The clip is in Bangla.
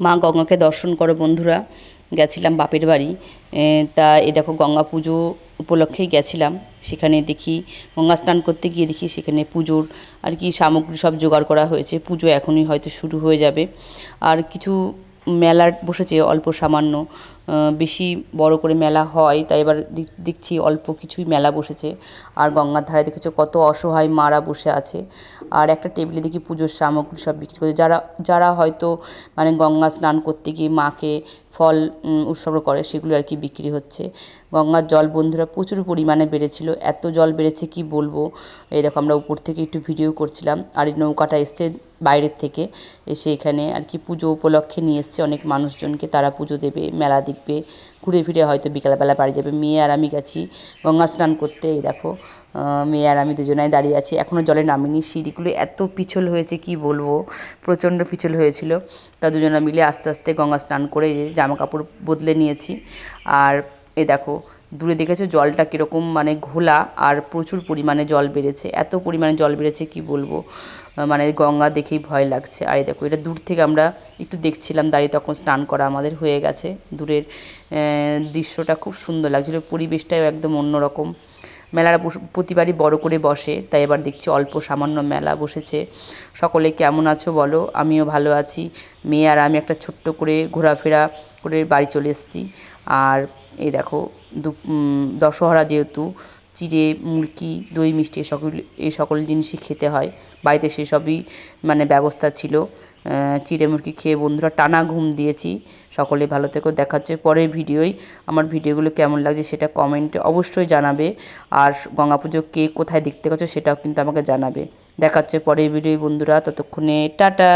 মা গঙ্গাকে দর্শন করো বন্ধুরা। গেছিলাম বাপের বাড়ি, তা এ দেখো গঙ্গা পুজো উপলক্ষেই গেছিলাম। সেখানে দেখি গঙ্গা স্নান করতে গিয়ে দেখি সেখানে পুজোর আর কি সামগ্রী সব জোগাড় করা হয়েছে। পুজো এখনই হয়তো শুরু হয়ে যাবে। আর কিছু মেলা বসেছে অল্প সামান্য, বেশি বড় করে মেলা হয় তাই এবার দেখছি অল্প কিছুই মেলা বসেছে। আর গঙ্গার ধারে দেখেছো কত অসহায় মারা বসে আছে। আর একটা টেবিলে দেখি পুজোর সামগ্রী সব বিক্রি করছে। যারা যারা হয়তো মানে গঙ্গা স্নান করতে গিয়ে মাকে ফল উৎসর্গ করে সেগুলো আর কি বিক্রি হচ্ছে। গঙ্গার জল বন্ধুরা প্রচুর পরিমাণে বেড়েছিল, এত জল বেড়েছে কি বলবো। এই দেখো আমরা উপর থেকে একটু ভিডিও করছিলাম। আর এই নৌকাটা এসছে বাইরের থেকে, এসে এখানে আর কি পুজো উপলক্ষে নিয়ে এসছে অনেক মানুষজনকে। তারা পুজো দেবে, মেলা দেখবে, ঘুরে ফিরে হয়তো বিকালবেলা বাড়ি যাবে। মেয়ে আর আমি গেছি গঙ্গা স্নান করতে। এই দেখো মেয়ে আর আমি দুজনাই দাঁড়িয়ে আছি, এখনও জলে নামিনি। সিঁড়িগুলো এত পিছল হয়েছে কি বলবো, প্রচণ্ড পিছল হয়েছিল। তা দুজনা মিলে আস্তে আস্তে গঙ্গা স্নান করে এই যে জামা কাপড় বদলে নিয়েছি। আর এ দেখো দূরে দেখেছো জলটা কীরকম মানে ঘোলা, আর প্রচুর পরিমাণে জল বেড়েছে, এত পরিমাণে জল বেড়েছে কি বলবো। মানে গঙ্গা দেখেই ভয় লাগছে। আর এই দেখো এটা দূর থেকে আমরা একটু দেখছিলাম দাঁড়িয়ে, তখন স্নান করা আমাদের হয়ে গেছে। দূরের দৃশ্যটা খুব সুন্দর লাগছিলো, পরিবেশটাও একদম অন্যরকম। মেলাটা প্রতিবারই বড় করে বসে, তাই এবার দেখছি অল্প সামান্য মেলা বসেছে। সকলে কেমন আছো বলো? আমিও ভালো আছি। মেয়ে আর আমি একটা ছোট্ট করে ঘোরাফেরা করে বাড়ি চলে এসেছি। আর এই দেখো দশহরা যেহেতু চিড়ে মুড়কি দই মিষ্টি এই সকল জিনিসই খেতে হয়। বাড়িতে সেসবই মানে ব্যবস্থা ছিল। চিড়ে মুড়কি খেয়ে বন্ধুরা টানা ঘুম দিয়েছি। সকলে ভালো থেকো, দেখা হচ্ছে পরের ভিডিওয়। আমার ভিডিওগুলো কেমন লাগছে সেটা কমেন্টে অবশ্যই জানাবে। আর গঙ্গা পুজো কে কোথায় দেখতে গেছো সেটাও কিন্তু আমাকে জানাবে। দেখা হচ্ছে পরের ভিডিওয় বন্ধুরা, ততক্ষণে টাটা।